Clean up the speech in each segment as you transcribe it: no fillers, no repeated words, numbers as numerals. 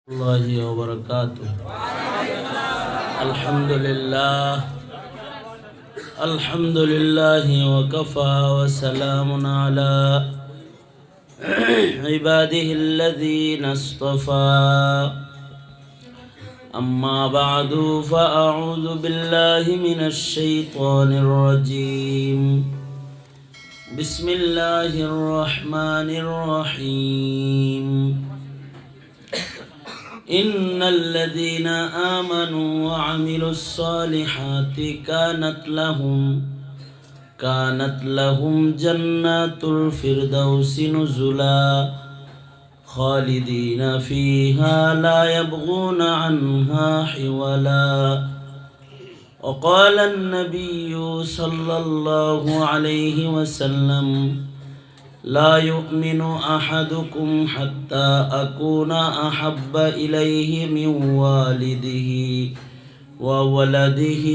الله وبركاته. الحمد لله وكفى وسلام على عباده الذين اصطفى. أما بعد فأعوذ بالله من الشيطان الرجيم. بسم الله الرحمن الرحيم. إن الذين آمنوا وعملوا الصالحات كانت لهم جنات الفردوس نزلا خالدين فيها لا يبغون عنها حولا. وقال النبي صلى الله عليه وسلم: لا يؤمن أحدكم حتى أكون أحب إليه من والده وولده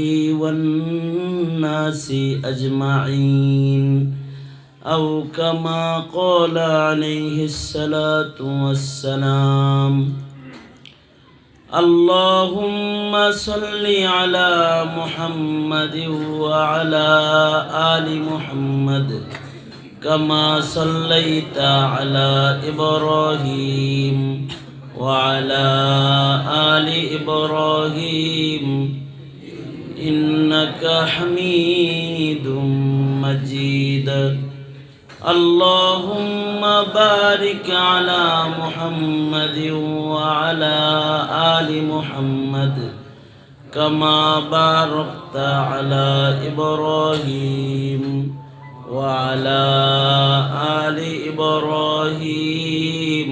والناس أجمعين، أو كما قال عليه الصلاة والسلام. اللهم صل على محمد وعلى آل محمد كما صليت على إبراهيم وعلى آل إبراهيم إنك حميد مجيد. اللهم بارك على محمد وعلى آل محمد كما باركت على إبراهيم وعلى آل إبراهيم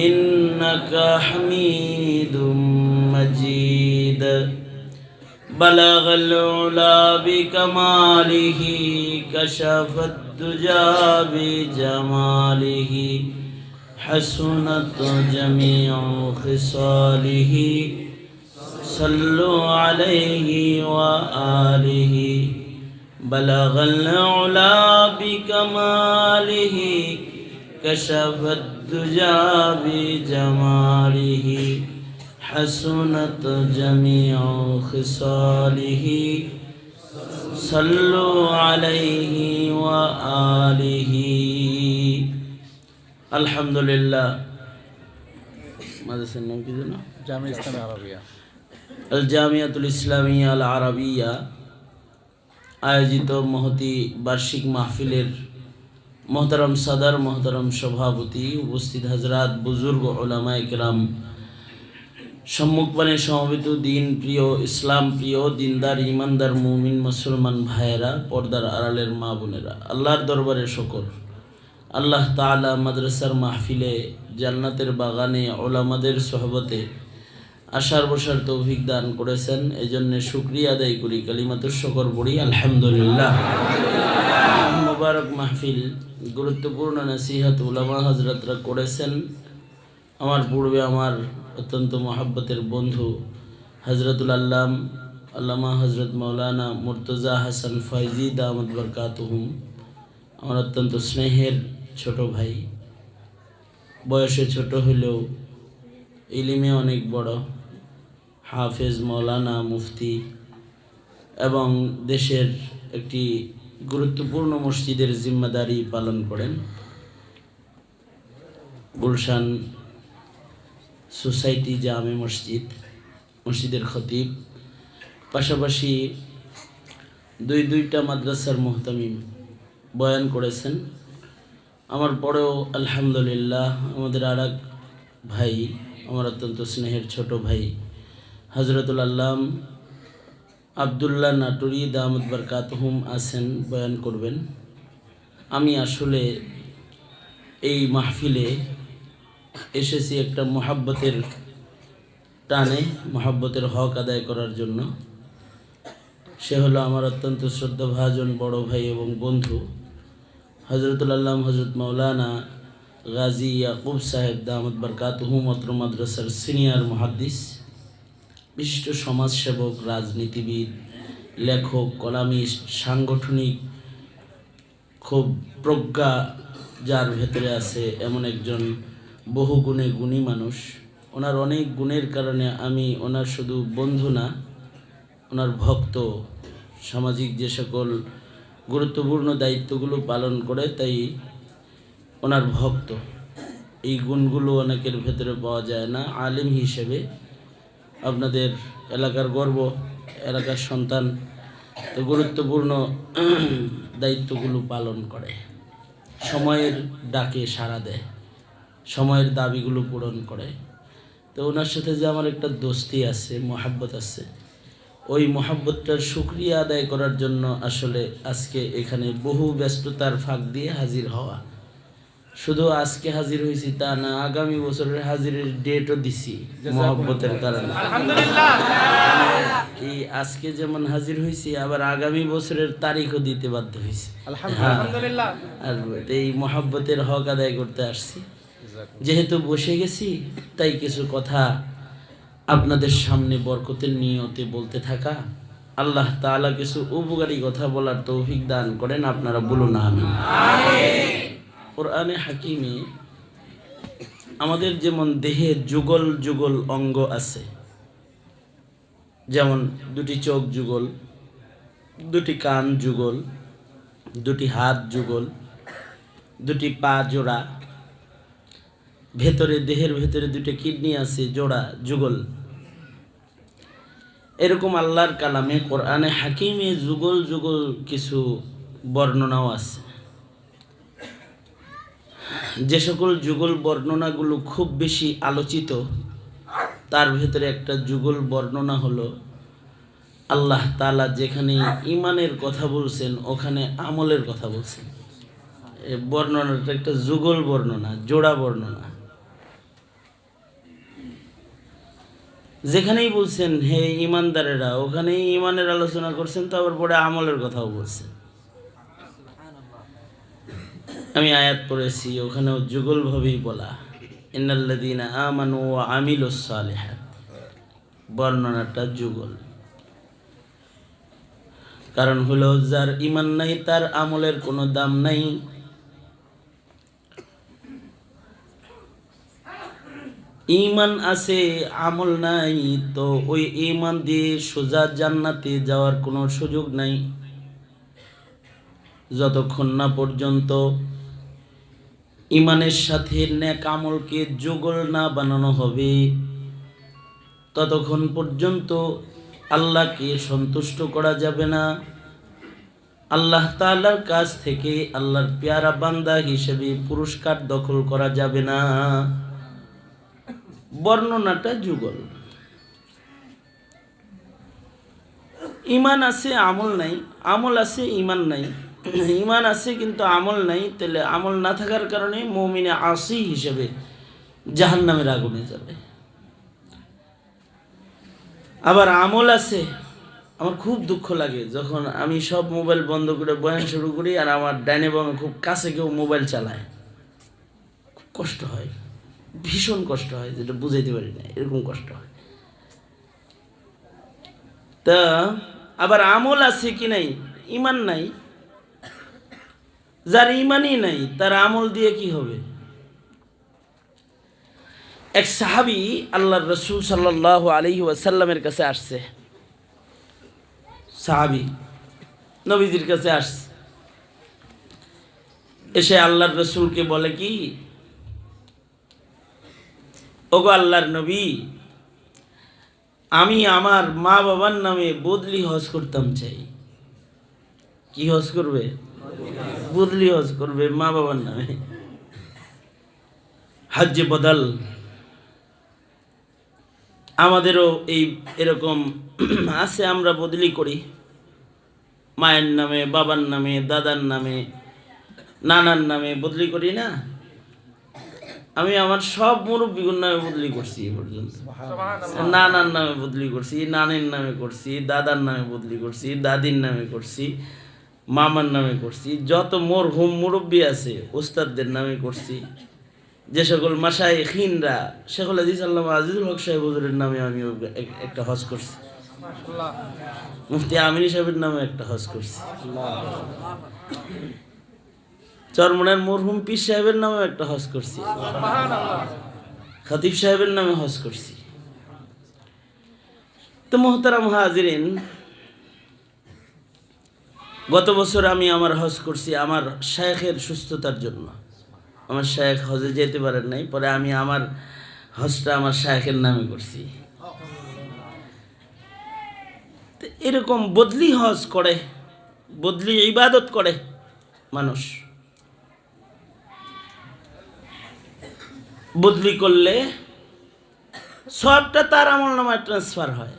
إنك حميد مجيد. بلغ العلا بكماله كشف الدجى بجماله حسنت جميع خصاله صلوا عليه وآله. بلغ العلا بكماله كشف الدجى بجماله حسنت جميع خصاله صلوا عليه وآله. الحمد لله. ماذا নাম কি জানো? Jamia Islamia Arabia. Jamiatul Islamia Al Arabiya আয়োজিত মহতি বার্ষিক মাহফিলের মোহতারাম সাদার, মোহতারাম সভাপতি, উপস্থিত হাজরাত, বুজুর্গ ওলামায়ে কেরাম, সম্মুখপানে সমবেত দিন প্রিয়, ইসলাম প্রিয়, দিনদার, ইমানদার, মুমিন মুসলমান ভাইয়েরা, পর্দার আড়ালের মা বোনেরা, আল্লাহর দরবারে শুকর। আল্লাহ তাআলা মাদ্রাসার মাহফিলে, জান্নাতের বাগানে, ওলামাদের সোহবতে আশার বসার তৌফিক দান করেছেন। এজন্য শুকরিয়া আদায় করি, কালিমাতুশ শুকর পড়ি আলহামদুলিল্লাহ। মুবারক মাহফিল, গুরুত্বপূর্ণ নসিহত উলামা হযরতরা করেছেন। আমার পূর্বে আমার অত্যন্ত মহাব্বতের বন্ধু হযরতুল আল্লামা হযরত মাওলানা মুর্তজা হাসান ফয়জি দামাত বরকাতুহুম, আমার অত্যন্ত স্নেহের ছোট ভাই, বয়সে ছোট হলেও ইলমে অনেক বড়, হাফেজ, মাওলানা, মুফতি এবং দেশের একটি গুরুত্বপূর্ণ মসজিদের জিম্মাদারি পালন করেন। গুলশান সোসাইটি জামে মসজিদের খতিব, পাশাপাশি দুইটা মাদ্রাসার মুহতামিম বয়ান করেছেন। আমার পরেও আলহামদুলিল্লাহ আমাদের আর এক ভাই, আমার অত্যন্ত স্নেহের ছোট ভাই হযরতুল আল্লাম আব্দুল্লাহ নাটুরি দামাত বরকাতুহুম আছেন, বয়ান করবেন। আমি আসলে এই মাহফিলে এসেছি একটা মহাব্বতের টানে, মহাব্বতের হক আদায় করার জন্য। সে হলো আমার অত্যন্ত শ্রদ্ধাভাজন বড় ভাই এবং বন্ধু হযরতুল আল্লাম হযরত মাওলানা গাজী ইয়াকুব সাহেব দামাত বরকাতুহুম অত্র মাদ্রাসার সিনিয়র মুহাদ্দিস, বিশিষ্ট সমাজসেবক, রাজনীতিবিদ, লেখক, কলামিস্ট, সাংগঠনিক খুব প্রজ্ঞা যার ভেতরে আছে এমন একজন বহুগুণে গুণী মানুষ। ওনার অনেক গুণের কারণে আমি ওনার শুধু বন্ধু না, ওনার ভক্ত। সামাজিক যে সকল গুরুত্বপূর্ণ দায়িত্বগুলো পালন করে, তাই ওনার ভক্ত। এই গুণগুলো অনেকের ভেতরে পাওয়া যায় না। আলিম হিসেবে আপনাদের এলাকার গর্ব, এলাকার সন্তান, তো গুরুত্বপূর্ণ দায়িত্বগুলো পালন করে, সময়ের ডাকে সাড়া দেয়, সময়ের দাবিগুলো পূরণ করে। তো ওনার সাথে যে আমার একটা দোস্তি আছে, মহাব্বত আছে, ওই মহাব্বতটার শুকরিয়া আদায় করার জন্য আসলে আজকে এখানে বহু ব্যস্ততার ফাঁক দিয়ে হাজির হওয়া। শুধু আজকে হাজির হয়েছি তা না, আগামী বছরের হাজিরের ডেটও দিছি মহব্বতের কারণে। এই আজকে যেমন হাজির হয়েছি, আবার আগামী বছরের তারিখও দিতে বাধ্য হয়েছি। আর এই মহব্বতের হক আদায় করতে আসছি। যেহেতু বসে গেছি, তাই কিছু কথা আপনাদের সামনে বরকতের নিয়তে বলতে থাকা। আল্লাহ তাআলা কিছু উপকারী কথা বলার তৌফিক দান করেন, আপনারা বলুন আমিন। কোরআনে হাকিমে আমাদের যেমন দেহে যুগল যুগল অঙ্গ আছে, যেমন দুটি চোখ যুগল, দুটি কান যুগল, দুটি হাত যুগল, দুটি পা জোড়া, ভেতরে দেহের ভেতরে দুটি কিডনি আছে জোড়া যুগল। এরকম আল্লাহর কালামে কোরআনে হাকিমে যুগল যুগল কিছু বর্ণনাও আছে। যে সকল যুগল বর্ণনাগুলো খুব বেশি আলোচিত, তার ভেতরে একটা যুগল বর্ণনা হলো আল্লাহ তাআলা যেখানে ঈমানের কথা বলছেন ওখানে আমলের কথা বলছেন। এই বর্ণনাটা একটা যুগল বর্ণনা, জোড়া বর্ণনা। যেখানেই বলছেন হে ঈমানদারেরা, ওখানেই ঈমানের আলোচনা করছেন, তারপর পরে আমলের কথাও বলছেন। আমি আয়াত পড়েছি, ওখানেও যুগলভাবেই বলা, ইন্নাল্লাযীনা আমানু ওয়া আমিলুস সালিহাত। বর্ণনাটা যুগল। কারণ হলো যার ঈমান নাই তার আমলের কোনো দাম নাই। ঈমান আছে আমল নাই, তো ওই ঈমান দিয়ে সোজা জান্নাতে যাওয়ার কোনো সুযোগ নাই। যতক্ষণ না পর্যন্ত ঈমানের সাথে নেক আমলকে যুগল না বানানো হবে, ততক্ষণ পর্যন্ত আল্লাহকে সন্তুষ্ট করা যাবে না। আল্লাহ তাআলার কাছ থেকে আল্লাহর পেয়ারা বান্দা হিসেবে পুরস্কার দখল করা যাবে না। বর্ণনাটা যুগল। ঈমান আছে আমল নাই, আমল আছে ঈমান নাই। ঈমান আছে কিন্তু আমল নাই, তাহলে আমল না থাকার কারণে মুমিনে আসি হিসেবে জাহান্নামের আগুনে যাবে। আবার আমল আছে, আমার খুব দুঃখ লাগে যখন আমি সব মোবাইল বন্ধ করে বয়ান শুরু করি আর আমার ডাইনে বামে খুব কাছে কেউ মোবাইল চালায়। খুব কষ্ট হয়, ভীষণ কষ্ট হয়, যেটা বুঝাইতে পারি না, এরকম কষ্ট হয়। তা আবার আমল আছে কি নাই, ঈমান নাই। যার ঈমানই নাই তার আমল দিয়ে কি হবে? এক সাহাবী আল্লাহর রাসূল সাল্লাল্লাহু আলাইহি ওয়াসাল্লামের কাছে আসছে। সাহাবী নবীজির কাছে আসছে, এসে আল্লাহর রাসূলকে বলে কি, ওগো আল্লাহর নবী, আমি আমার মা বাবার নামে বদলি হজ করতাম চাই। কি হজ করবে? বদলি হজ করবে মা বাবার নামে, হজ্জে বদল। আমাদেরও এই এরকম আছে, আমরা বদলি করি মায়ের নামে, বাবার নামে, দাদার নামে, নানার নামে বদলি করি না? আমি আমার সব মুরব্বীগুলোর নামে বদলি করছি এ পর্যন্ত। নানার নামে বদলি করছি, নানির নামে করছি, দাদার নামে বদলি করছি, দাদির নামে করছি, মামার নামে করছি, যত মরহুম মুরব্বী আছে ওস্তাদদের নামে করছি। যে সকল মাশায়েখিনরা, শেখুল হাদিস আল্লামা আজিজুল হক সাহেব হুজুরের নামে আমি একটা হজ করছি, মুফতি আমিনী সাহেবের নামে একটা হজ করছি, চরমনের মরহুম পীর সাহেবের নামে একটা হজ করছি, খতিব সাহেবের নামে হজ করছি। তো মোহতারাম হাজিরিন, গত বছর আমি আমার হজ করছি আমার শায়েখের সুস্থতার জন্য। আমার শায়েখ হজে যেতে পারেন নাই, পরে আমি আমার হজটা আমার শায়েখের নামে করছি। তো এরকম বদলি হজ করে, বদলি ইবাদত করে মানুষ। বদলি করলে সবটা তার আমল নামায় ট্রান্সফার হয়।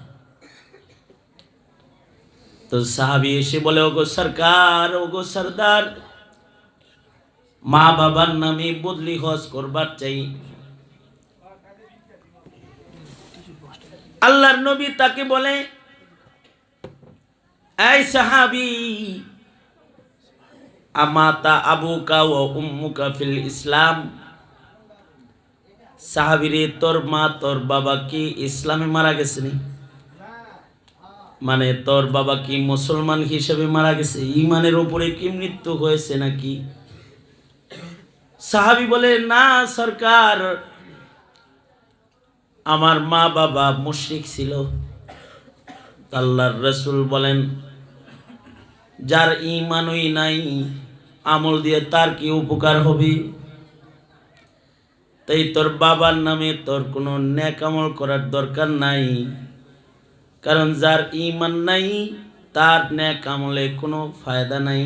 তো সাহাবী এসে বলে, ওগো সরকার, ওগো সরদার, মা বাবার নামে বদলি হজ করবার চাই। আল্লাহর নবী তাকে বলে, এই সাহাবী, আমাতা আবুকা ওয়া উম্মুকা ফিল ইসলাম। সাহাবীরে, তোর মা তোর বাবা কি ইসলামে মারা গেছে নি? মানে তোর বাবা কি মুসলমান হিসেবে মারা গেছে, ঈমানের উপরে কি মৃত্যু হয়েছে নাকি? সাহাবী বলে, না সরকার, আমার মা বাবা মুশরিক ছিল। আল্লাহর রাসূল বলেন, যার ঈমানই নাই, আমল দিয়ে তার কি উপকার হবে? তাই তোর বাবার নামে তোর কোনো নেক আমল করার দরকার নাই, কারণ যার ঈমান নাই তার নেক আমলে কোনো ফায়দা নাই।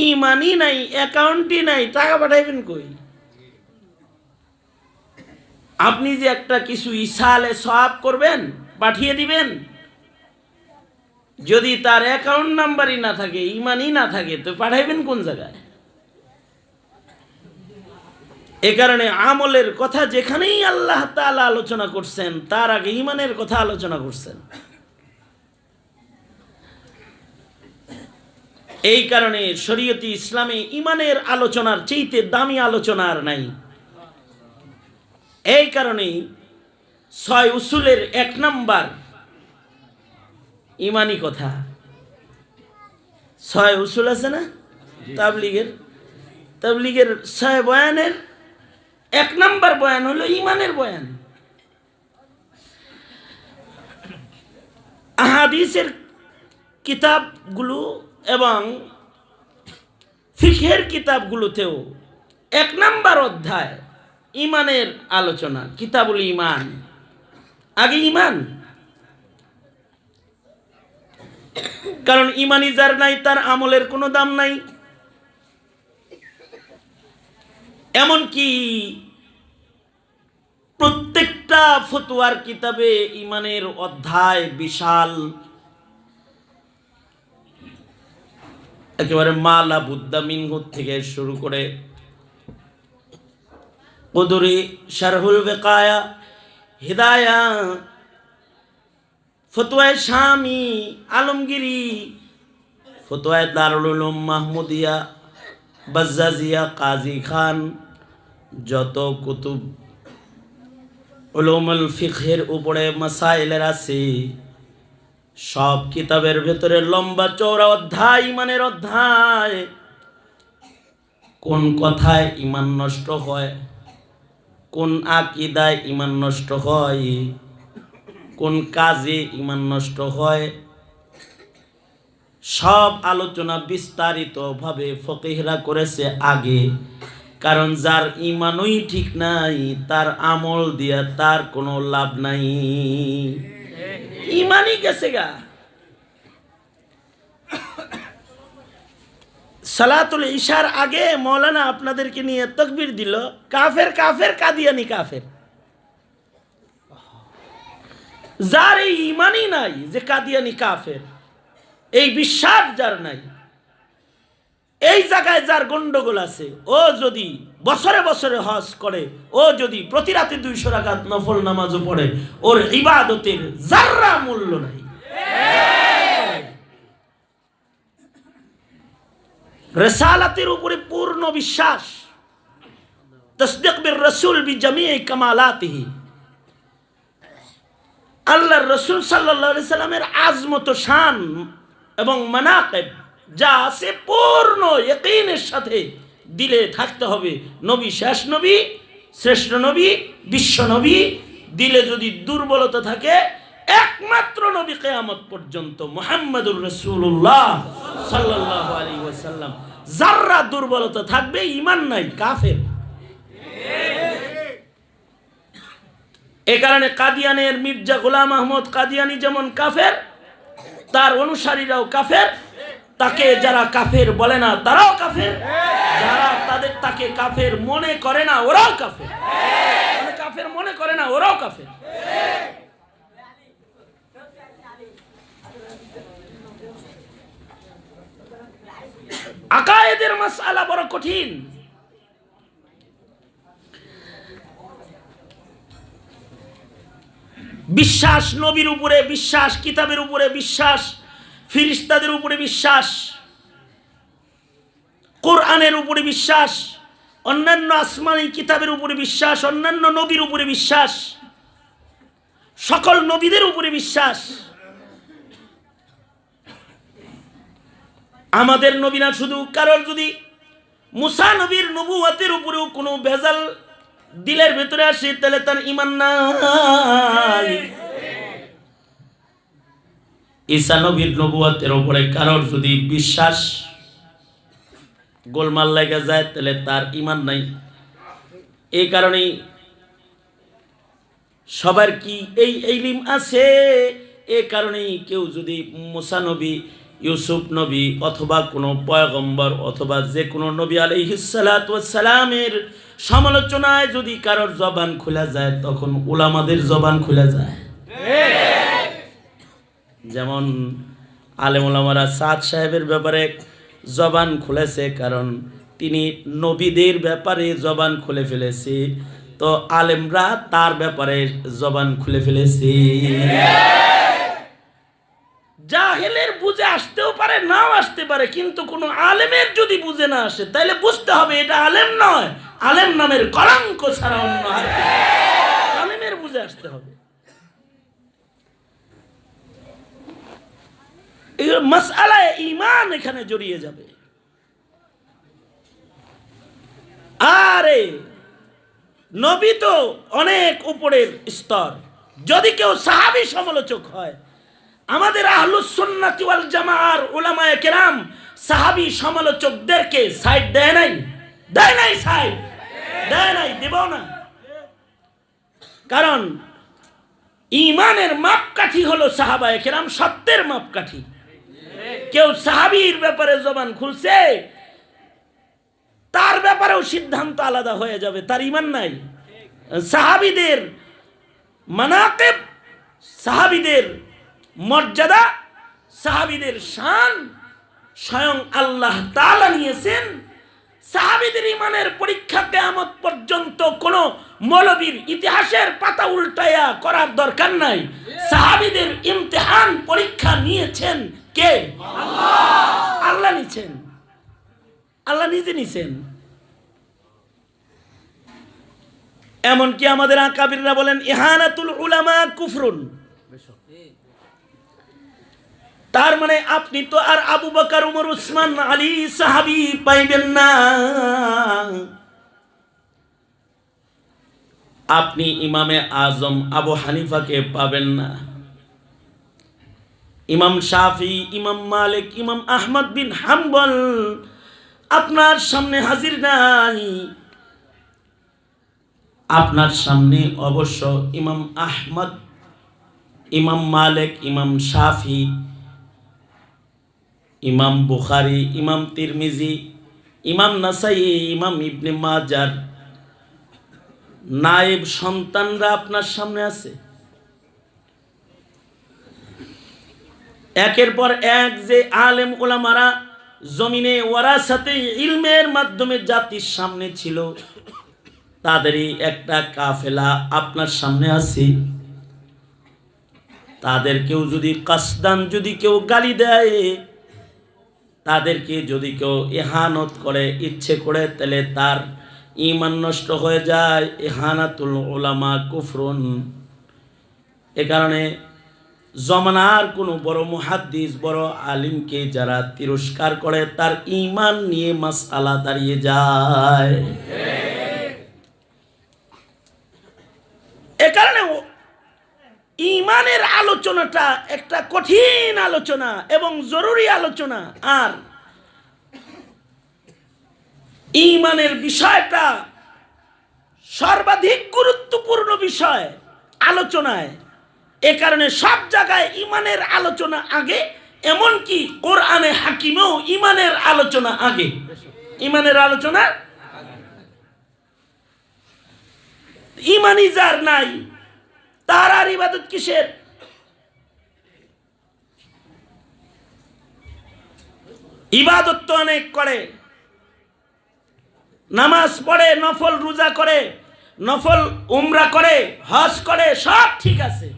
ঈমানই নাই, অ্যাকাউন্টই নাই, টাকা পাঠাইবেন কই? আপনি যে একটা কিছু ইসালে সওয়াব করবেন, পাঠিয়ে দিবেন, যদি তার অ্যাকাউন্ট নাম্বারই না থাকে, ঈমানই না থাকে, তো পাঠাইবেন কোন জায়গায়? এ কারণে আমলের কথা যেখানেই আল্লাহ তাআলা আলোচনা করছেন, তার আগে ঈমানের কথা আলোচনা করছেন। এই কারণে শরীয়তে ইসলামে ঈমানের আলোচনার চাইতে দামি আলোচনা আর নাই। এই কারণেই 6 উসুলের 1 নাম্বার ঈমানি কথা। 6 উসুল আছে না তাবলীগের 6 বয়ানের 1 নাম্বার বয়ান হলো ঈমানের বয়ান। আহাদিসের কিতাবগুলো এবং ফিকহের কিতাবগুলোতেও 1 নাম্বার অধ্যায় ঈমানের আলোচনা, কিতাবুল ঈমান। আগে ঈমান, কারণ ঈমানই যার নাই তার আমলের কোনো দাম নাই। এমনকি প্রত্যেকটা ফতোয়ার কিতাবে ঈমানের অধ্যায় বিশাল, একেবারে মালা বুদ্দা মিনহু থেকে শুরু করে কুদুরি, শারহুল বিকায়া, হিদায়া, ফতোয়ায়ে শামি, আলমগিরি, ফতোয়ায়ে দারুল উলুম মাহমুদিয়া, বাজ্জাজিয়া, কাজী খান, যত কুতুব উলুমুল ফিকহের উপরে মাসাইলের আছে, সব কিতাবের ভেতরে লম্বা চওড়া অধ্যায়, ঈমানের অধ্যায়। কোন কথায় ঈমান নষ্ট হয়, কোন আকীদায় ঈমান নষ্ট হয়, কোন কাজে ঈমান নষ্ট হয়, সব আলোচনা বিস্তারিতভাবে ফকিহরা করেছে আগে। কারণ যার ঈমানই ঠিক নাই, তার আমল দিয়া তার কোনো লাভ নাই, ঈমানই গেছে গা। সালাতুল ইশার আগে মৌলানা আপনাদেরকে নিয়ে তাকবীর দিল, কাফের কাফের, কাদিয়ানি কাফের। যার এই ঈমানই নাই যে কাদিয়ানি কাফের, এই বিশ্বাস যার নাই, এই জায়গায় যার গন্ডগোল আছে, ও যদি বছরে বছরে হজ করে, ও যদি প্রতি রাতে 200 রাকাত নফল নামাজও পড়ে, ওর ইবাদতের যাররা মূল্য নাই। রিসালাতের উপরে পূর্ণ বিশ্বাস, তাসদীক বির রাসূল বিজামিই কামালাতিহি, আল্লাহর রাসূল সাল্লাল্লাহু আলাইহি সাল্লামের আজমত, শান এবং মানাকিব যা আছে পূর্ণ ইয়াকিনের সাথে দিলে থাকতে হবে নবী শেষ নবী, শ্রেষ্ঠ নবী, বিশ্ব নবী। দিলে যদি দুর্বলতা থাকে, একমাত্র নবী কিয়ামত পর্যন্ত মুহাম্মদুর রাসূলুল্লাহ সাল্লাল্লাহু আলাইহি ওয়াসাল্লাম। যারা দুর্বলতা থাকবে, ঈমান নাই, কাফের। এ কারণে কাদিয়ানের মির্জা গোলাম আহমদ কাদিয়ানি যেমন কাফের, তার অনুসারীরাও কাফের। তাকে যারা কাফের বলে না তারাও কাফের, যারা তাকে কাফের মনে করে না ওরাও কাফের, কাফের মনে করে না ওরাও কাফের। আকায়েদের মাসআলা বড় কঠিন। বিশ্বাস, নবীর উপরে বিশ্বাস, কিতাবের উপরে বিশ্বাস, ফেরেশতাদের উপরে বিশ্বাস, কোরআনের উপরে বিশ্বাস, অন্যান্য আসমানী কিতাবের উপরে বিশ্বাস, অন্যান্য নবীর উপরে বিশ্বাস, সকল নবীদের উপরে বিশ্বাস। আমাদের নবী না শুধু, কারোর যদি মুসা নবীর নবুয়তের উপরেও কোনো ভেজাল দিলের ভেতরে আসে, তাহলে তার ঈমান নাই। ঈসা নবীর নবুয়তের উপরে কারোর যদি বিশ্বাস গোলমাল লেগে যায়, তাহলে তার ঈমান নাই। এই কারণেই সবার কি এই ইলম আছে, এ কারণেই কেউ যদি মুসা নবী, ইউসুফ নবী অথবা কোনো পয়গম্বর অথবা যে কোনো নবী আলাইহিস সালাতু ওয়াস সালামের সমালোচনায় যদি কারোর জবান খোলা যায়, তখন উলামাদের জবান খোলা যায়। যেমন আলেম ওলামারা সাদ সাহেবের ব্যাপারে জবান খুলেছে, কারণ তিনি নবীদের ব্যাপারে জবান খুলে ফেলেছে, তো আলেমরা তার ব্যাপারে জবান খুলে ফেলেছে। জাহেলের বুঝে আসতেও পারে, নাও আসতে পারে, কিন্তু কোনো আলেমের যদি বুঝে না আসে, তাহলে বুঝতে হবে এটা আলেম নয়, আলেম নামের কলঙ্ক ছাড়া অন্য আর আলেমের বুঝে আসতে হবে। এই মাসআলায়ে ঈমান এখানে জড়িয়ে যাবে। আরে নবী তো অনেক উপরের স্তর। যদি কেউ সাহাবী সমালোচক হয়, আমাদের আহলুস সুন্নাতি ওয়াল জামাআর উলামায়ে কেরাম সাহাবী সমালোচকদেরকে সাইড দেয় নাই, দেয় নাই, সাইড দেয় নাই, দেব না। কারণ ঈমানের মাপকাঠি হলো সাহাবায়ে কেরাম, সত্যের মাপকাঠি। কেউ সাহাবীর ব্যাপারে জবান খুলছে, তার ব্যাপারেও সিদ্ধান্ত আলাদা হয়ে যাবে, তার ঈমান নাই। সাহাবীদের মানাকিব, সাহাবীদের মর্যাদা, সাহাবীদের শান স্বয়ং আল্লাহ তাআলা নিয়েছেন। সাহাবীদের ঈমানের পরীক্ষা কিয়ামত পর্যন্ত কোন মৌলবীর ইতিহাসের পাতা উল্টায়া করার দরকার নাই। সাহাবীদের ইমতিহান পরীক্ষা নিয়েছেন কে? আল্লাহ। আল্লাহ নিছেন, আল্লাহ নিজে নিছেন। এমনকি আমাদের আকাবিররা বলেন ইহানাতুল উলামা কুফরুন। তার মানে আপনি তো আর আবু বকর, উমর, উসমান, আলী সাহাবী পাইবেন না। আপনি ইমামে আজম আবু হানিফাকে পাবেন না। ইমাম শাফি, ইমাম মালিক, ইমাম আহমদ বিন হাম্বল আপনার সামনে হাজির নাই। আপনার সামনে অবশ্য ইমাম আহমদ, ইমাম মালিক, ইমাম শাফি, ইমাম বুখারী, ইমাম তিরমিজি, ইমাম নাসাই, ইমাম ইবনে মাজার নায়েব সন্তানরা আপনার সামনে আছে। একের পর এক যে আলেম ওলামারা জমিনে ওয়ারাসাতে ইলমের মাধ্যমে জাতির সামনে ছিল, তাদেরই একটা কাফেলা আপনার সামনে আছে। তাদেরকেও যদি কাসদান, যদি কেউ গালি দেয়, তাদেরকে যদি কেউ ইহানত করে ইচ্ছে করে, তাহলে তার ঈমান নষ্ট হয়ে যায়। ইহানাতুল উলামা কুফরুন। এ কারণে জমানার কোনো বড় মুহাদ্দিস বড় আলিমকে যারা তিরস্কার করে তার ঈমান নিয়ে মাসআলা দাঁড়িয়ে যায়। এ কারণে ঈমানের আলোচনাটা একটা কঠিন আলোচনা এবং জরুরি আলোচনা। আর ঈমানের বিষয়টা সর্বাধিক গুরুত্বপূর্ণ বিষয় আলোচনায়। এ কারণে সব জায়গায় ঈমানের আলোচনা আগে, এমনকি কোরআনে হাকিমেও ঈমানের আলোচনা আগে। ঈমানের আলোচনা, ঈমানই যার নাই তার আর ইবাদত কিসের? ইবাদত তো অনেক করে, নামাজ পড়ে, নফল রোজা করে, নফল উমরা করে, হজ করে, সব ঠিক আছে,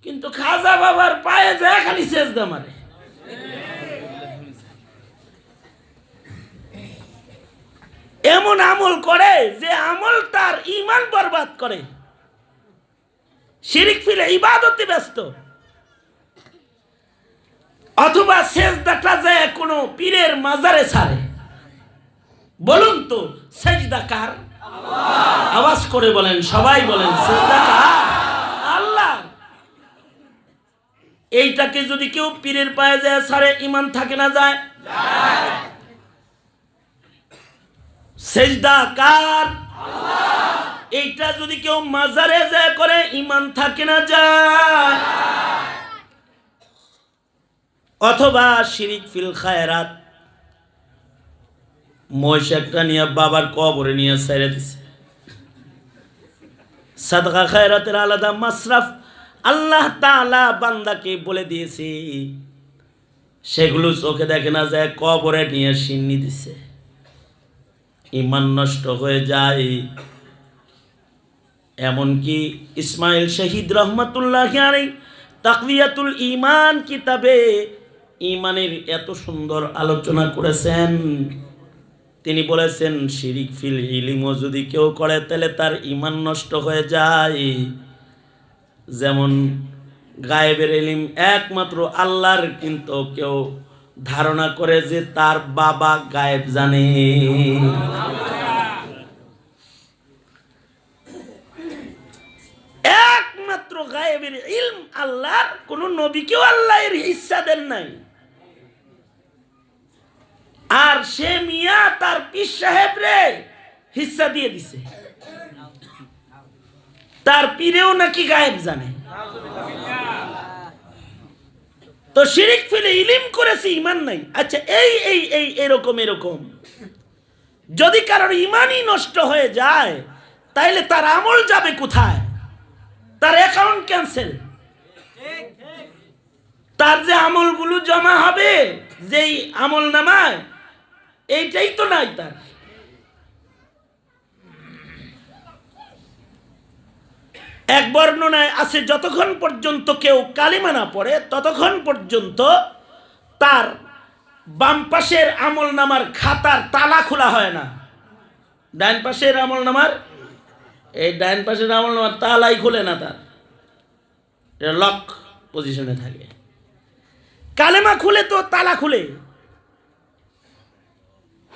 কিন্তু খাজা বাবার পায়ে যায় খালি সেজদা মারে। এমন আমল করে যে আমল তার ঈমান বরবাদ করে, শিরিক ফিরে ইবাদতে ব্যস্ত। অথবা সেজদাটা যায় কোনো পীরের মাজারে ছাড়ে। বলুন তো সেজদা কার? আওয়াজ করে বলেন, সবাই বলেন, সেজদা কার? আল্লাহ। এইটাকে যদি কেউ পীরের পায়ে যায় ছাড়ে, ঈমান থাকে না যায়? সেজদা কার? এইটা যদি কেউ মাজারে যায় করে, ঈমান থাকে না যায়? অথবা শিরিক ফিল খায়রাত, মহিষ একটা নিয়ে বাবার কবরে নিয়ে ছেড়ে দিছে। সাদকা খায়রাতের আলাদা মাসরাফ আল্লাহ তাআলা বান্দাকে বলে দিয়েছে, সেগুলো চোখে দেখে না যায়, কবরে নিয়ে সিন্নি দিছে। ঈমান নষ্ট হয়ে যায়। এমনকি ইসমাইল শহীদ রহমাতুল্লাহি আলাইহি তাকওয়াতুল ঈমান কিতাবে ঈমানের এত সুন্দর আলোচনা করেছেন। তিনি বলেছেন, শিরিক ফিল ইলমও যদি কেউ করে তাহলে তার ঈমান নষ্ট হয়ে যায়। যেমন গায়েবের ইলম একমাত্র আল্লাহর, কিন্তু কেউ ধারণা করে যে তার বাবা গায়েব জানে। একমাত্র গায়েবের ইলম আল্লাহর, কোন নবীকেও আল্লাহ এর হিস্সা দেন নাই। আর সে মিয়া তার পীর সাহেব রে হিস্সা দিয়ে দিছে। তার পীরেও নাকি গায়েব জানে। তো শিরিক ফিলে ইলম করেছে, ঈমান নাই। আচ্ছা, এরকম যদি কারোর ঈমানই নষ্ট হয়ে যায়, তাইলে তার আমল যাবে কোথায়? তার অ্যাকাউন্ট ক্যান্সেল। তার যে আমলগুলো জমা হবে যেই আমল নামায়, এইটাই তো নাই তার। এক বর্ণনায় আছে, যতক্ষণ পর্যন্ত কেউ কালিমা না পড়ে ততক্ষণ পর্যন্ত তার বাম পাশের আমল নামার খাতার তালা খোলা হয় না। ডান পাশের আমল নামার, এই ডান পাশের আমল নামার তালাই খুলে না, তার লক পজিশনে থাকে। কালেমা খুলে তো তালা খুলে,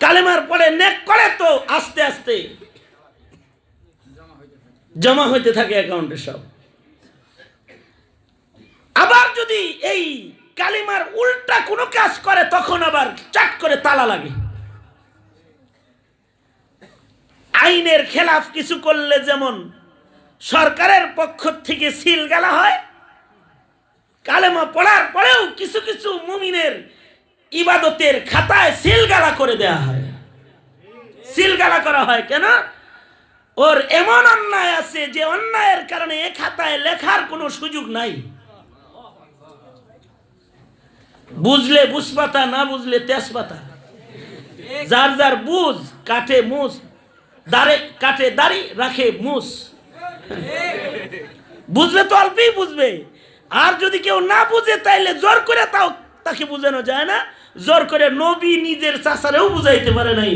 কালেমার পরে নেক করে তো আস্তে আস্তে জমা হইতে থাকে অ্যাকাউন্টে সব। আবার যদি এই কালিমার উল্টা কোনো কাজ করে, তখন আবার চাট করে তালা লাগে। আইনের খেলাফ কিছু করলে যেমন সরকারের পক্ষ থেকে সিল গালা হয়, কালেমা পড়ার পরেও কিছু কিছু মুমিনের ইবাদতের খাতায় সিল গালা করে দেয়া হয়। সিল গালা করা হয় কেন? ওর এমন অন্যায় আছে যে অন্যায়ের কারণে এ খাতায় লেখার কোনো সুযোগ নাই। বুঝলে বুঝপাতা, না বুঝলে তেজপাতা। যার যার বুঝ কাটে মুস, দাড়ি কাটে দাড়ি রাখে মুস। বুঝলে তো অল্পই বুঝবে। আর যদি কেউ না বুঝে তাইলে জোর করে তাকে বুঝানো যায় না। জোর করে নবী নিজের চাচারেও বুঝাইতে পারে নাই।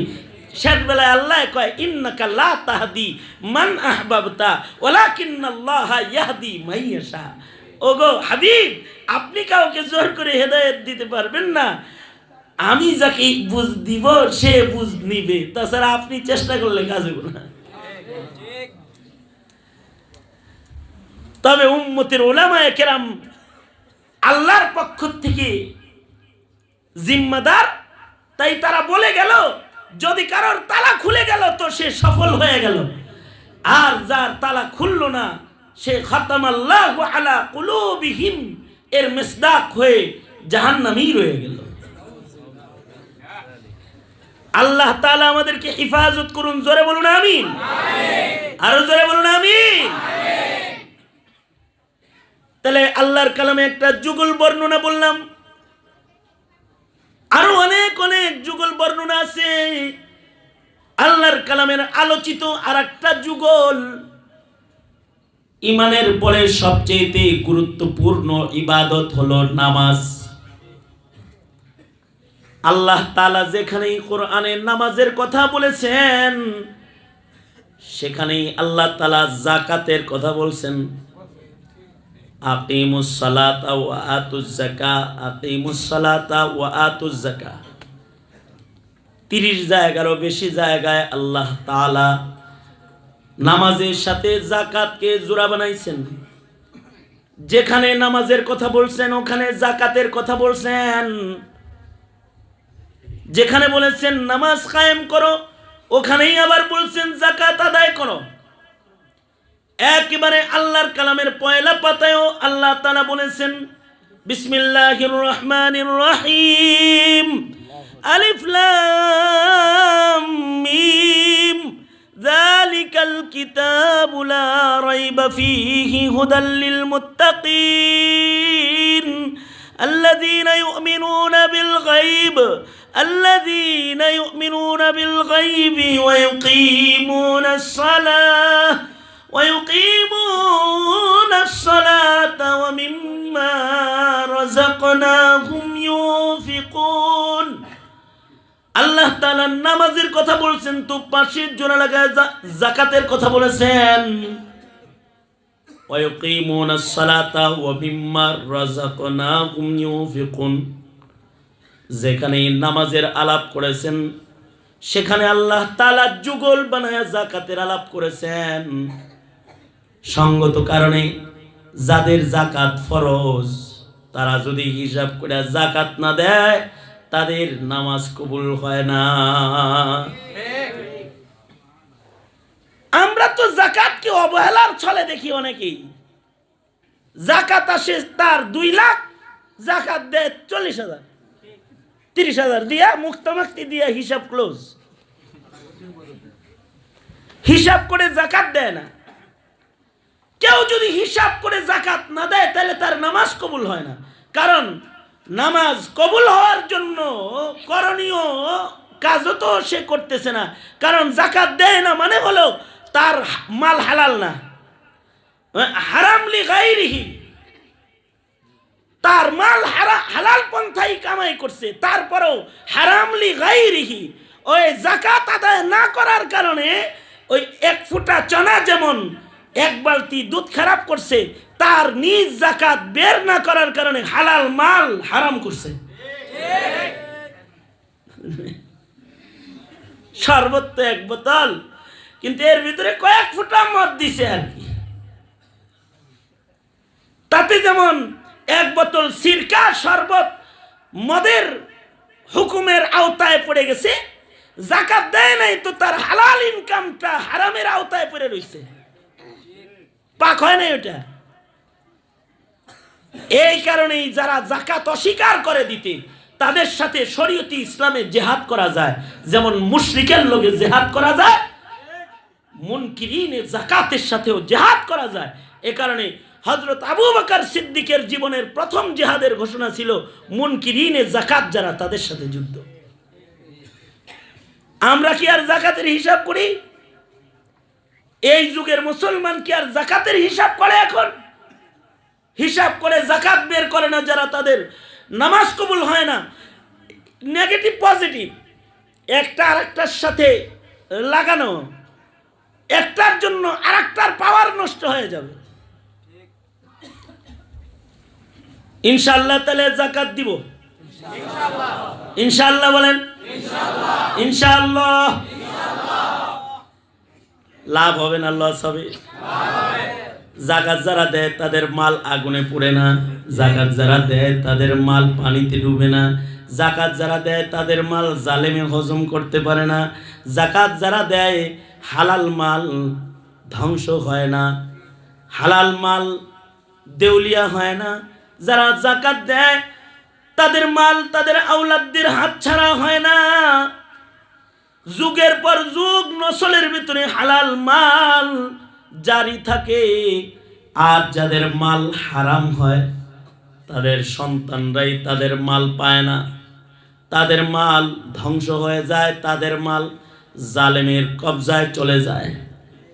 শেষ বেলায় আল্লাহ কয়, ইন্নাকা লা তাহদি মান আহবাবতা ওয়ালাকিন্নাল্লাহা ইয়াহদি মান ইয়াশা। ওগো হাবিব, আপনি কাউকে জোর করে হেদায়েত দিতে পারবেন না, আমি যাকে বুঝ দিব সে বুঝ নিবে, তাছাড়া আপনি চেষ্টা করলে কাজ হবে না। তবে উম্মতের উলামায়ে কেরাম আল্লাহর পক্ষ থেকে জিম্মাদার, তাই তারা বলে গেল যদি কারোর তালা খুলে গেল তো সে সফল হয়ে গেল, আর যার তালা খুলল না সে খাতামাল্লাহু আলা কুলুবিহিম এর মিসদাক হয়ে জাহান্নামী রয়ে গেল। আল্লাহ তাআলা আমাদেরকে হেফাজত করুন, জোরে বলুন আমিন, আরো জোরে বলুন আমিন। তাহলে আল্লাহর কালামে একটা যুগল বর্ণনা বললাম, আরো অনেক অনেক যুগল বর্ণনা আছে। আল্লাহর কালামের আলোচিত আর একটা যুগল, ইমানের পরে সবচেয়ে গুরুত্বপূর্ণ ইবাদত হলো নামাজ। আল্লাহ তাআলা যেখানেই কোরআনে নামাজের কথা বলেছেন সেখানেই আল্লাহ তাআলা যাকাতের কথা বলছেন। আকিমুস সালাতা ওয়া আতুজ যাকাত, আকিমুস সালাতা ওয়া আতুজ যাকাত। 30 জায়গারও বেশি জায়গায় আল্লাহ তাআলা নামাজের সাথে যাকাতকে জোড়া বানাইছেন। যেখানে নামাজের কথা বলছেন ওখানে যাকাতের কথা বলছেন, যেখানে বলেছেন নামাজ কায়েম করো ওখানেই আবার বলছেন যাকাত আদায় করো। একেবারে আল্লাহর কালামের পয়লা পাতায়ও আল্লাহ তাআলা বলেছেন বিসমিল্লাহির রহমানির রহিম, আলিফ লাম মিম, যালিকাল কিতাবু লা রাইবা ফীহি হুদাল লিল মুত্তাকিন الذين يؤمنون بالغيب الذين يؤمنون بالغيب ويقيمون الصلاة ومما رزقناهم ينفقون। আল্লাহ তাআলা নামাজের কথা বলছেন তো পাশের জোড়া লাগায় যাকাতের কথা বলেছেন। ويقيمون الصلاة ومما رزقناهم ينفقون। যেখানে নামাজের আলাপ করেছেন সেখানে আল্লাহ তাআলা যুগল বানায়া যাকাতের আলাপ করেছেন। সঙ্গত কারণে যাদের যাকাত ফরজ তারা যদি হিসাব করে যাকাত না দেয় তাদের নামাজ কবুল হয় না। আমরা তো যাকাতকে অবহেলার ছলে দেখি অনেকেই। যাকাত আসে তার 2 লাখ, যাকাত দেয় 40,000 30,000 দিয়া মুক্তামাক্তি দিয়া হিসাব ক্লোজ। হিসাব করে যাকাত দেয় না। কেউ যদি হিসাব করে যাকাত না দেয় তাহলে তার নামাজ কবুল হয় না। কারণ নামাজ কবুল হওয়ার জন্য করণীয় কাজও তো সে করতেছে না। কারণ যাকাত দেয় না মানে হলো তার মাল হালাল না, হারাম লি গায়রিহি, তার মাল হালাল পন্থাই কামাই করছে, তারপরেও হারাম লি গায়রিহি। ওই যাকাত আদায় না করার কারণে ওই 1 ফুটা চনা যেমন 1 বালতি দুধ খারাপ করছে, তার নিজ যাকাত বের না করার কারণে হালাল মাল হারাম করছে। শরবত তো 1 বোতল, কিন্তু এর ভিতরে কয়েক ফুটা মদ দিছে আর কি। তাতে যেমন 1 বোতল সিরকা শরবত মদের হুকুমের আওতায় পড়ে গেছে, যাকাত দেয় নাই তো তার হালাল ইনকামটা হারামের আওতায় পড়ে রইছে, পাক হয় নাই ওটা। এই কারণেই যারা যাকাত অস্বীকার করে দিতে তাদের সাথে শরীয়তে ইসলামে জিহাদ করা যায়, যেমন মুশরিকের লগে জিহাদ করা যায়, মুনকিরিনে যাকাতের সাথেও জিহাদ করা যায়। এ কারণে হযরত আবু বকর সিদ্দিকের জীবনের প্রথম জিহাদের ঘোষণা ছিল মুনকিরিনে যাকাত যারা তাদের সাথে যুদ্ধ। আমরা কি আর যাকাতের হিসাব করি? এই যুগের মুসলমান কি আর যাকাতের হিসাব করে? এখন হিসাব করে যাকাত বের করে না যারা, তাদের নামাজ কবুল হয় না। নেগেটিভ পজিটিভ একটা আরেকটার সাথে লাগানো, একটার জন্য আরেকটার পাওয়ার নষ্ট হয়ে যাবে। ইনশাআল্লাহ তাহলে জাকাত দিব, ইনশাআল্লাহ বলেন, ইনশাআল্লাহ। লাভ হবে না লস হবে? জাকাত যারা দেয় তাদের মাল আগুনে পুড়ে না, জাকাত যারা দেয় তাদের মাল পানিতে ডুবে না, জাকাত যারা দেয় তাদের মাল জালেমে হজম করতে পারে না, জাকাত যারা দেয় হালাল মাল ধ্বংস হয় না, হালাল মাল দেউলিয়া হয় না, যারা জাকাত দেয় তাদের মাল তাদের আওলাদদের হাতছাড়া হয় না, যুগের পর যুগ নসলের ভিতরে হালাল মাল জারি থাকে। আর যাদের মাল হারাম হয় তাদের সন্তানরাই তাদের মাল পায় না, তাদের মাল ধ্বংস হয়ে যায়, তাদের মাল জালেমের কবজায় চলে যায়,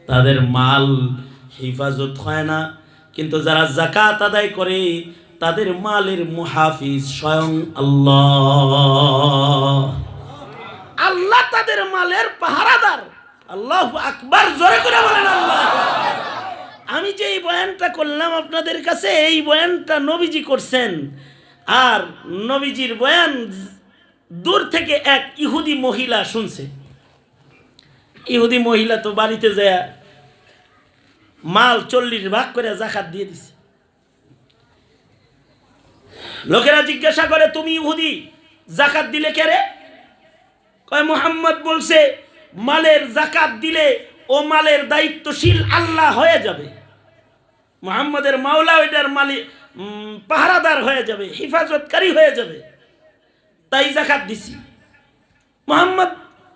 তাদের মাল হেফাজত হয় না। কিন্তু যারা যাকাত আদায় করে তাদের মালের মুহাফিজ স্বয়ং আল্লাহ। আল্লাহ তাদের মালের পাহারাদার। আল্লাহু আকবার, জোরে করে বলেন আল্লাহ। আমি যে এই বয়ানটা করলাম আপনাদের কাছে, এই বয়ানটা নবীজি করছেন। আর নবীজির বয়ান দূর থেকে এক ইহুদি মহিলা শুনছে। ইহুদি মহিলা তো বাড়িতে যায় মাল 40 ভাগ করে যাকাত দিয়ে দিছে। লোকেরা জিজ্ঞাসা করে, তুমি ইহুদি যাকাত দিলে কে রে? কয় মুহাম্মদ বলছে মালের যাকাত দিলে ও মালের দায়িত্বশীল আল্লাহ হয়ে যাবে, মুহাম্মদের মাওলা ওইটার মালিক পাহারাদার হয়ে যাবে, হেফাজতকারী হয়ে যাবে, তাই যাকাত দিছি। মুহাম্মদ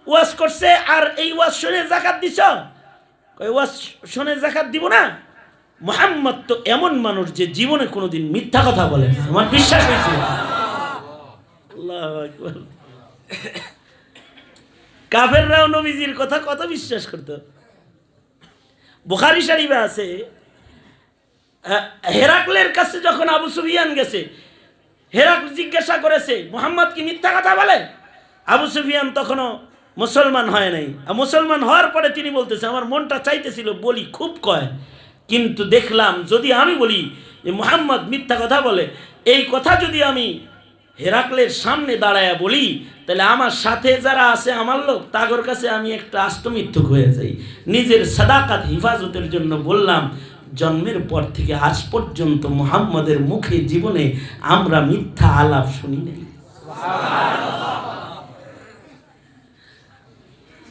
ওয়াজ করছে আর এই ওয়াজ শুনে যাকাত দিছ? কয় ওয়াজ শুনে যাকাত দিব না, মুহাম্মদ তো এমন মানুষ যে জীবনে কোনোদিন মিথ্যা কথা বলে না, আমার বিশ্বাস হয়েছে। আল্লাহু আকবার। কাফেররাও নবীজির কথা কত বিশ্বাস করত। বুখারী শরীফে আছে, হেরাকলের কাছে যখন আবু সুফিয়ান গেছে, হেরাকল জিজ্ঞাসা করেছে মুহাম্মদ কি মিথ্যা কথা বলে? আবু সুফিয়ান তখনও মুসলমান হয় নাই। আর মুসলমান হওয়ার পরে তিনি বলতেছে আমার মনটা চাইতেছিল বলি, খুব কয়, কিন্তু দেখলাম যদি আমি বলি যে মুহাম্মদ মিথ্যা কথা বলে, এই কথা যদি আমি হেরাকলের সামনে দাঁড়ায়া বলি, তাহলে আমার সাথে যারা আছে আমার লোক, তাগর কাছে আমি একটা আস্ত মিথ্যুক হয়ে যাই। নিজের সাদাকাত হিফাজতের জন্য বললাম, জন্মের পর থেকে আজ পর্যন্ত মুহাম্মদের মুখে জীবনে আমরা মিথ্যা আলাপ শুনি নাই।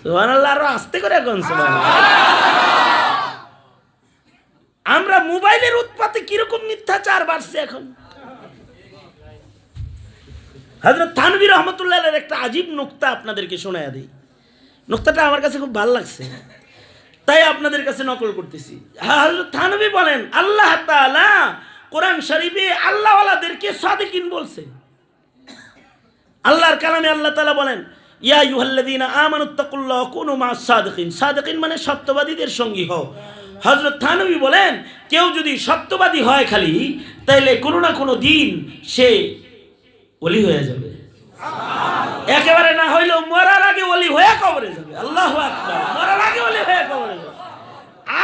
সুবহানাল্লাহ, আরো আস্তে করে কোন সুবহানাল্লাহ। আমরা মোবাইলের উৎপাতে কিরকম মিথ্যাচার বাড়ছে এখন। হযরত থানভী রহমাতুল্লাহর একটা আজীব নুকতা আপনাদেরকে শোনায়া দিই। নুকতাটা আমার কাছে খুব ভালো লাগছে, তাই আপনাদের কাছে নকল করতেছি। হযরত থানভী বলেন আল্লাহ তাআলা কোরআন শরীফে আল্লাহওয়ালাদেরকে সাদিকিন বলছে। আল্লাহর কালামে আল্লাহ তাআলা বলেন ইয়া আইয়ুহাল্লাযীনা আমানুত্তাকুল্লাহ ওয়া কুনু মা'আস সাদিকিন। সাদিকিন মানে সত্যবাদীদের সঙ্গী হও। হযরত থানভী বলেন কেউ যদি সত্যবাদী হয় খালি, তাইলে কোনো না কোনো দিন সে ওলি হয়ে যাবে। একেবারে না হইলেও মরার আগে ওলি হয়ে কবরে যাবে। আল্লাহু আকবার, মরার আগে ওলি হয়ে কবরে যাবে।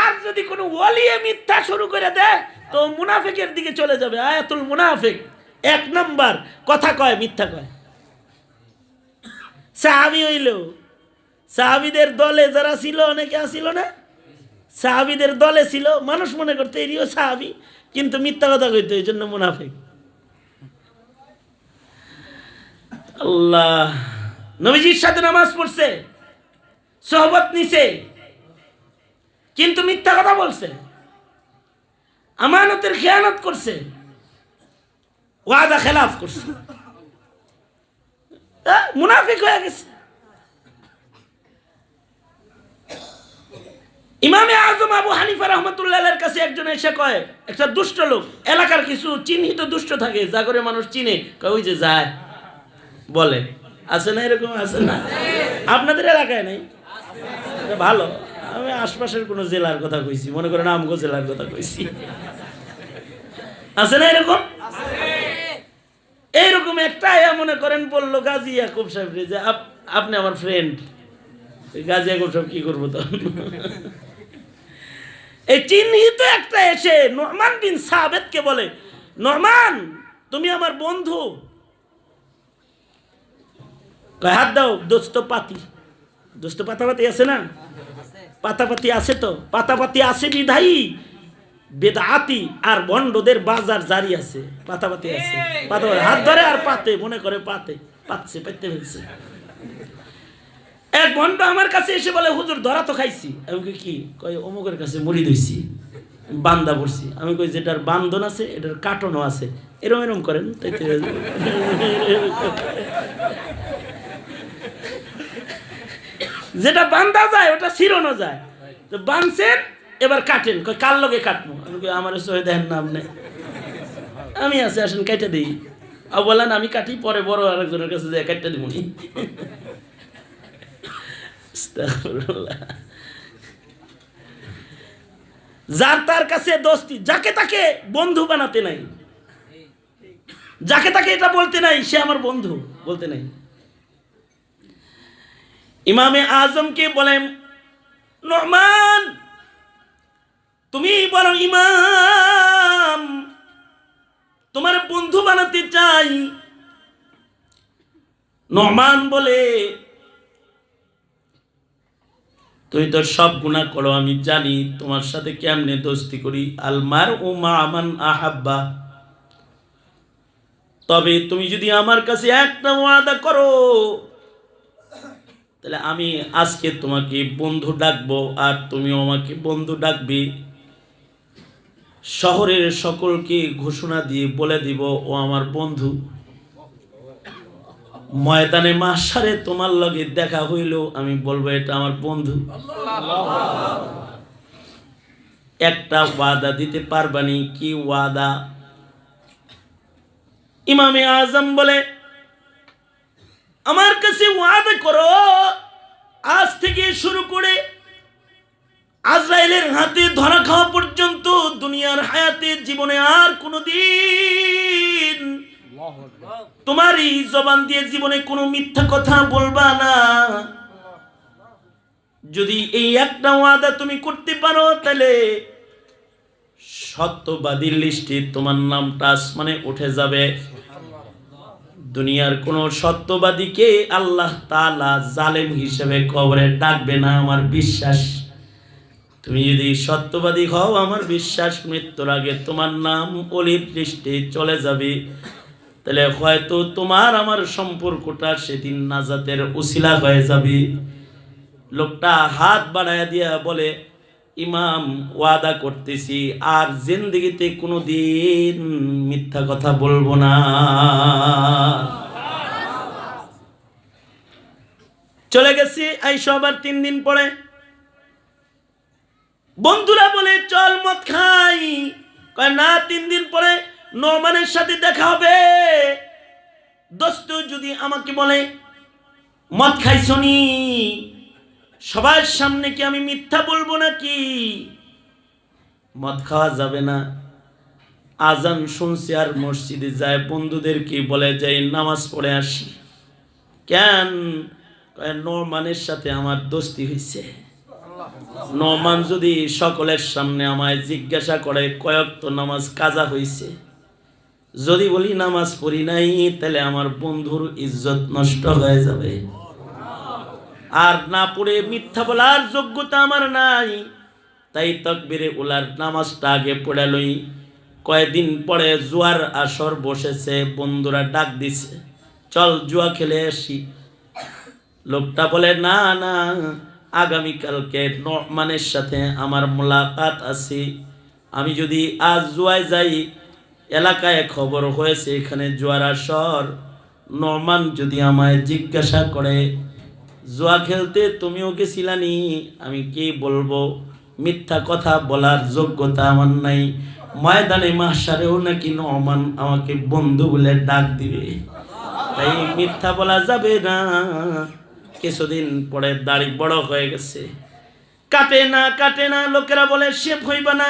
আর যদি কোনো ওলি মিথ্যা শুরু করে দেয় তো মুনাফিকের দিকে চলে যাবে। আয়াতুল মুনাফিক 1 নাম্বার, কথা কয়, মিথ্যা কয়। সাহাবী হইল, সাহাবীদের দলে যারা ছিল, অনেকে আসিল না, সাহাবীদের দলে ছিল, মানুষ মনে করতে এরিও সাহাবী, কিন্তু মিথ্যা কথা কইতো, এই জন্য মুনাফিক। আল্লাহ নবীজির সাথে নামাজ পড়ছে, সোহবত নিছে, কিন্তু মিথ্যা কথা বলছে, আমানতের খেয়ানত করছে, ওয়াদা খেলাফ করছে, মুনাফিক হয়ে গেছে। ইমামে আজম আবু হানিফা রহমতুল্লাহের কাছে একজন এসে কয়, একটা দুষ্ট লোক, এলাকার কিছু চিহ্নিত দুষ্ট থাকে, যা করে মানুষ চিনে, কয় ওই যে যায় বলে, আছে না এরকম? আছে না? আপনাদের এলাকায় নাই? ভালো, আমি আশপাশের কোনো জেলার কথা কইছি, মনে করেন আমগো জেলার কথা কইছি। আছে না এরকম? এইরকম একটা মনে করেন বললো গাজী ইয়াকুব সাহেব যে আপনি আমার ফ্রেন্ড। গাজী ইয়াকুব সাহেব কি করবো তখন? এই চিহ্নিত একটা এসে নোমান বিন সাবেতকে বলে, নোমান তুমি আমার বন্ধু। কয় হাত দাও। দোস্ত পাতি, দোস্ত পাতাপাতি আছে না? পাতাপাতি আছে তো, পাতাপাতি আছে বিধায়ী বেদাতি আর বন্ডদের বাজার জারি আছে। পাতাপাতি আছে, পাতাপাতি হাত ধরে আর পাতে, মনে করে পাতে পাচ্ছে, পাইতে ফেলছে। এক বন্ড আমার কাছে এসে বলে, হুজুর ধরা তো খাইছি। আমি কই কি? কয় অমুকের কাছে মুড়ি দইছি, বান্দা পড়ছি। আমি কই যেটার বান্ধন আছে এটার কাটনও আছে, এরম এরম করেন। যেটা বান্ধা যায় ওটা ছিড়ানো যায়, তো বাঁধছেন এবার কাটেন। কই কার লগে কাটবো? আমি কই আমার সহে দেখেন না আপনি, আমি আছে, আসেন কাইটা দিই। বলেন আমি কাটি, পরে বড় আরেকজনের কাছে যাই কাটটা দিব। যার তার কাছে দোস্তি, যাকে তাকে বন্ধু বানাতে নাই, যাকে তাকে এটা বলতে নাই সে আমার বন্ধু বলতে নাই। ইমামে আজমকে বলেন, নুমান তুমি বলো ইমাম, তোমার বন্ধু বানাতে চাই। নুমান বলে, তুই তো সব গুনাহ করো, আমি জানি তোমার সাথে কেমনে দোস্তি করি। আলমার ও মা আমান আহাব্বা, তবে তুমি যদি আমার কাছে একটা ওয়াদা করো তাহলে আমি আজকে তোমাকে বন্ধু ডাকবো আর তুমিও আমাকে বন্ধু ডাকবি। শহরের সকলকে ঘোষণা দিয়ে বলে দিব ও আমার বন্ধু। ময়দানে মাশারে তোমার লগে দেখা হইল, আমি বলবো এটা আমার বন্ধু। একটা ওয়াদা দিতে পারবানি? কি ওয়াদা? ইমামে আজম বলে, আমার কাছে ওয়াদা করো, আজ থেকে শুরু করে আজরাইলের হাতে ধরা খাওয়া পর্যন্ত দুনিয়ার হায়াতে জীবনে আর কোনোদিন তোমার এই জবান দিয়ে জীবনে কোনো মিথ্যা কথা বলবা না। যদি এই একটা ওয়াদা তুমি করতে পারো তাহলে সত্যবাদীর লিস্টে তোমার নামটা আসমানে উঠে যাবে। দুনিয়ার কোন সত্যবাদীকে আল্লাহ তাআলা জালেম হিসেবে কবরে ডাকবে না, আমার বিশ্বাস। তুমি যদি সত্যবাদী হও, আমার বিশ্বাস মৃত্যুর আগে তোমার নাম ওলির লিস্টে চলে যাবে। তাহলে হয়তো তোমার আমার সম্পর্কটা সেদিন নাজাতের উসিলা হয়ে যাবে। লোকটা হাত বাড়ায় দিয়া বলে, ইমাম ওয়াদা করতেছি আর জিন্দেগিতে কোনোদিন মিথ্যা কথা বলবো না। চলে গেছি। আইসা আবার 3 দিন পরে বন্ধুরা বলে, চল মদ খাই। কয় না, 3 দিন পরে নোমানের সাথে দেখা হবে। দোস্ত যদি আমাকে বলে মদ খাইছনি, সবার সামনে কি আমি মিথ্যা বলবো নাকি? মদ খাওয়া যাবে না। আজান শুনছি আর মসজিদে যায়, বন্ধুদেরকে বলে যাই নামাজ পড়ে আসি। কেন? নোমানের সাথে আমার দোস্তি হয়েছে। নোমান যদি সকলের সামনে আমায় জিজ্ঞাসা করে কয়েকটা নামাজ কাজা হয়েছে, যদি বলি নামাজ পড়ি নাই, তাহলে আমার বন্ধুর ইজ্জত নষ্ট হয়ে যাবে। আর না পড়ে মিথ্যা বলার যোগ্যতা আমার নাই, তাই তাকবীরে উলার নামাজটা আগে পড়ে লই। কয়েকদিন পরে জুয়ার আসর বসেছে, বন্ধুরা ডাক দিছে, চল জুয়া খেলে আসি। লোকটা বলে, না না, আগামীকালকে নোমানের সাথে আমার মোলাকাত আছে। আমি যদি আজ জুয়ায় যাই, এলাকায় খবর হয়েছে এখানে জুয়ার আসর, নোমান যদি আমায় জিজ্ঞাসা করে জুয়া খেলতে তুমিও গেছিলানি, আমি কি বলবো? মিথ্যা কথা বলার যোগ্যতা আমার নাই। ময়দানে মাহশারেও নাকি নোমান আমাকে বন্ধু বলে ডাক দিবে, তাই মিথ্যা বলা যাবে না। কিছুদিন পরে দাড়ি বড় হয়ে গেছে, কাটে না কাটে না। লোকেরা বলে শেফ হইবা না।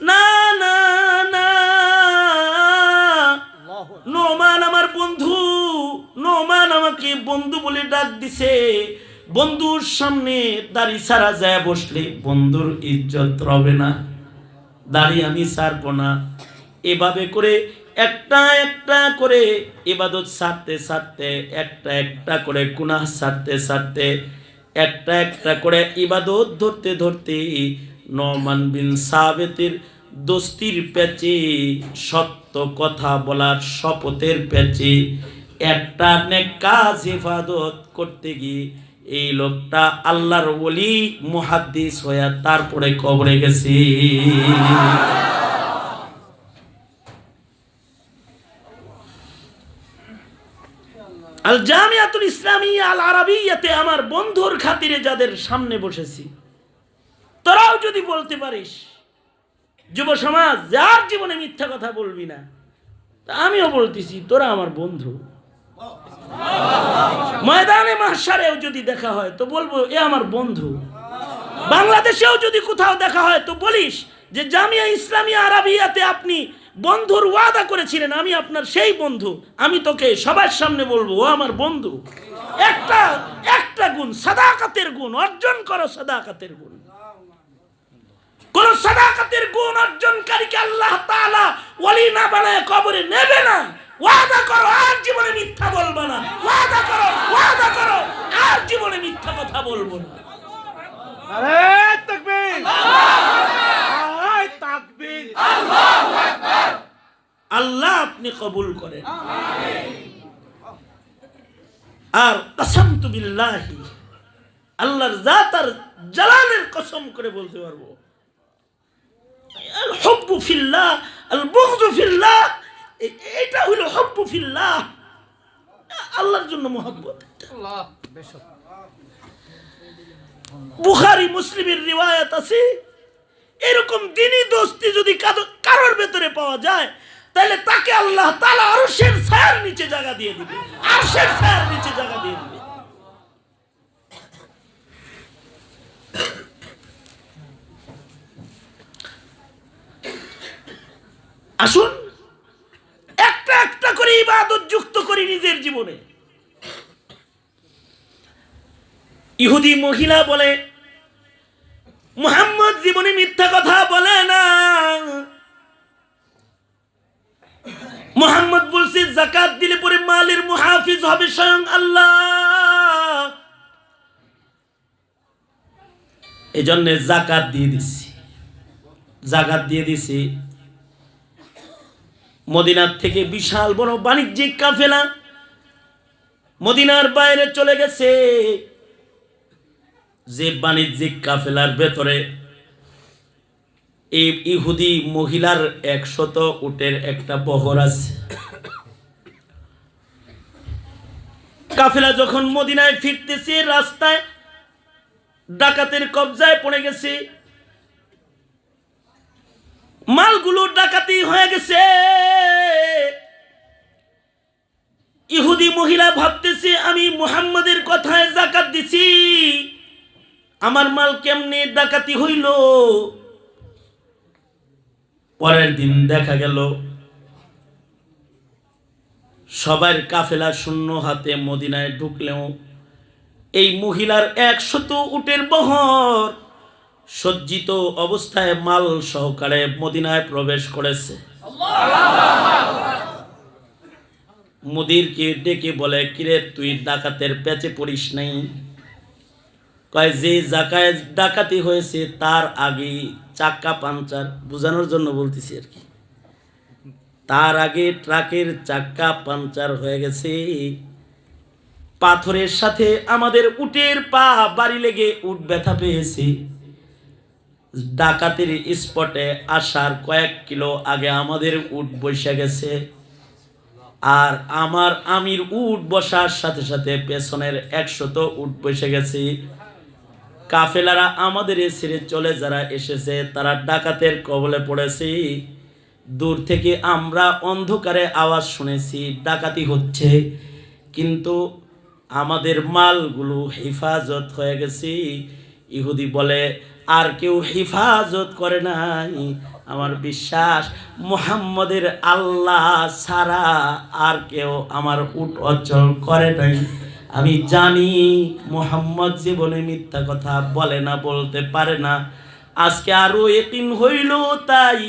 না না না, নোমান আমার বন্ধু, নোমান আমাকে বন্ধু বলে ডাক দিছে। বন্ধুর সামনে দাড়ি ছাড়া যায় বসলে বন্ধুর ইজ্জত রবে না, দাড়ি আমি ছাড়বো না। এভাবে করে একটা একটা করে ইবাদত ছাড়তে ছাড়তে, একটা একটা করে গুনাহ ছাড়তে ছাড়তে, একটা একটা করে ইবাদত ধরতে ধরতে নোমান বিন সাবেতের দোস্তির পেঁচে, সত্য কথা বলার শপথের পেঁচে, একটা নেক কাজ হেফাজত করতে গিয়ে এই লোকটা আল্লাহর ওলি মুহাদ্দিস হয়ে তারপরে কবরে গেছে। আল জামিয়াতুল ইসলামিয়া আল আরাবিয়াতে আমার বন্ধুর খাতিরে যাদের সামনে বসেছি, তোরাও যদি বলতে পারিস, যুব সমাজ যার জীবনে মিথ্যা কথা বলবি না, তা আমিও বলতেছি তোরা আমার বন্ধু। ময়দানে মাহশারেও যদি দেখা হয় তো বলবো এ আমার বন্ধু। বাংলাদেশেও যদি কোথাও দেখা হয় তো বলিস যে জামিয়া ইসলামিয়া আরাবিয়াতে আপনি বন্ধুর ওয়াদা করেছিলেন, আমি আপনার সেই বন্ধু। আমি তোকে সবার সামনে বলবো ও আমার বন্ধু। একটা একটা গুণ, সাদাকাতের গুণ অর্জন করো। সাদাকাতের গুণ, কোন সাদাকাতের গুণ অর্জনকারীকে আল্লাহ তাআলা ওলি না বানায় কবরে নেবে না। ওয়াদা করো আর জীবনে মিথ্যা বলবো না। ওয়াদা করো, ওয়াদা করো আর জীবনে মিথ্যা কথা বলবো না। নারে তাকবীর, নারে তাকবীর, আল্লাহু আকবার। আল্লাহ আপনি কবুল করেন। আর কসমতু বিল্লাহি, আল্লাহর জাত আর জালালের কসম করে বলতে পারবো, আল হুব্বু ফিল্লাহ আল বুগযু ফিল্লাহ, এটা হলো হুব্বু ফিল্লাহ, আল্লাহর জন্য মহব্বত। আল্লাহ বেশক। বুখারী মুসলিমের রিওয়ায়াত আছে, এরকম দ্বীনি দোস্তি যদি কারোর ভেতরে পাওয়া যায় তাহলে তাকে আল্লাহ তাআলা আরশের ছায়ার নিচে জায়গা দিয়ে দিবে। আরশের ছায়ার নিচে জায়গা দিয়ে দিবে। আসুন একটা একটা করে ইবাদত যুক্ত করি নিজের জীবনে। ইহুদি মহিলা বলে মুহাম্মদ জীবনে মিথ্যা কথা বলে না। মুহাম্মদ বলছে যাকাত দিলে পরে মালের মুহাফিজ হবে স্বয়ং আল্লাহ। এজন্য যাকাত দিয়ে দিছি, যাকাত দিয়ে দিছি। মদিনার থেকে বিশাল বড় বাণিজ্যিক কাফেলা মদিনার বাইরে চলে গেছে। যে বাণিজ্যিক কাফেলার ভেতরে এই ইহুদি মহিলার 100 উটের একটা বহর আছে। কাফেলা যখন মদিনায় ফিরতেছে রাস্তায় ডাকাতের কবজায় পড়ে গেছে, মালগুলো ডাকাতি হয়ে গেছে। ইহুদি মহিলা ভাবতেছে আমি মুহাম্মাদের কথায় যাকাত দিছি, আমার মাল কেমনে ডাকাতি হইল। পরের দিন দেখা গেল সবার কাফেলা শূন্য হাতে মদিনায় ঢুকলেও এই মহিলার 100 উটের বহর সজ্জিত অবস্থায় মাল সহকারে মদিনায় প্রবেশ করেছে। মুদিরকে ডেকে বলে কিরে তুই ডাকাতের পেঁচে পড়িস নাই? কয় যে জাকায় ডাকাতি হয়েছে তার আগে চাক্কা পাঞ্চার, বোঝানোর জন্য বলতেছি আর কি, তার আগে ট্রাকের চাক্কা পাঞ্চার হয়ে গেছে। পাথরের সাথে আমাদের উটের পা বাড়ি লেগে উট ব্যথা পেয়েছে। ডাকাতের স্পটে আসার কয়েক কিলো আগে আমাদের উট বসে গেছে। আর আমার আমির উট বসার সাথে সাথে পেছনের 100 উট বসে গেছে। কাফেলারা আমাদের ছেড়ে চলে যারা এসেছে তারা ডাকাতের কবলে পড়েছে। দূর থেকে আমরা অন্ধকারে আওয়াজ শুনেছি ডাকাতি হচ্ছে, কিন্তু আমাদের মালগুলো হেফাজত হয়ে গেছে। ইহুদি বলে আর কেউ হেফাজত করে নাই, আমার বিশ্বাস মুহাম্মদের আল্লাহ ছাড়া আর কেউ আমার উট অচল করে নাই। আমি জানি মুহাম্মদ জীবনে মিথ্যা কথা বলে না, বলতে পারে না। আজকে আরো ইয়াকিন হইল, তাই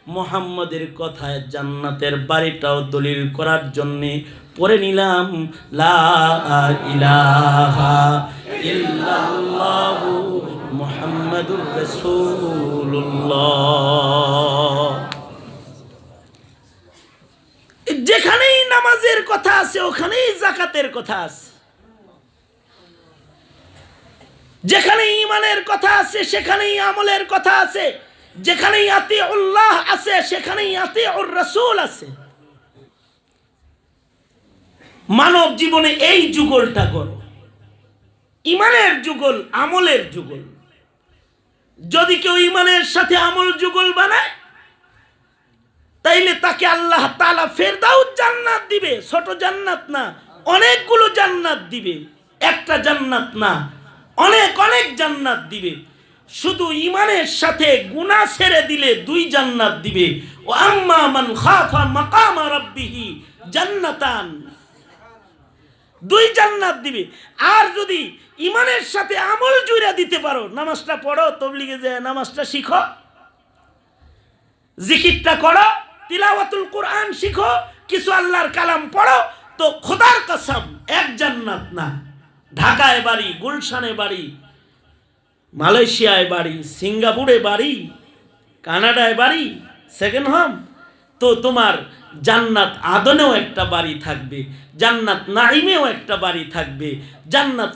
মুহাম্মাদের কথায় জান্নাতের বাড়িটাও দলিল করার জন্যে পড়ে নিলাম লা ইলাহা ইল্লাল্লাহু মুহাম্মাদুর রাসূলুল্লাহ। যেখানেই নামাজের কথা আছে ওখানেই যাকাতের কথা আছে, যেখানে ঈমানের কথা আছে সেখানেই আমলের কথা আছে, যেখানেই আতিউল্লাহ আছে সেখানেই আতিউর রাসূল আছে। মানব জীবনে এই যুগলটা করো, ঈমানের যুগল, আমলের যুগল। যদি কেউ ঈমানের সাথে আমল যুগল বানায় তাইলে তাকে আল্লাহ তাআলা ফেরদাউস জান্নাত দিবে। ছোট জান্নাত না, অনেকগুলো জান্নাত দিবে, একটা জান্নাত না, অনেক অনেক জান্নাত দিবে। শুধু ঈমানের সাথে গুনাহ ছেড়ে দিলে 2 জান্নাত দিবে। ও আম্মা মান খাফা মাকাম রাব্বিহি জান্নাতান, 2 জান্নাত দিবে। আর যদি ঈমানের সাথে আমল জুড়ে দিতে পারো, নামাজটা পড়ো, তাবলীগে যায় নামাজটা শিখো, জিকিরটা করো, তিলাওয়াতুল কোরআন শিখো, কিছু আল্লাহর কালাম পড়ো, তো খোদার কসম 1 জান্নাত না, ঢাকায় বাড়ি, গুলশানে বাড়ি, মালয়েশিয়ায় বাড়ি, সিঙ্গাপুরে বাড়ি, কানাডায় বাড়ি, সেকেন্ড হোম, তো তোমার জান্নাত আদনেও একটা বাড়ি থাকবে, জান্নাত নাঈমেও একটা বাড়ি থাকবে, জান্নাত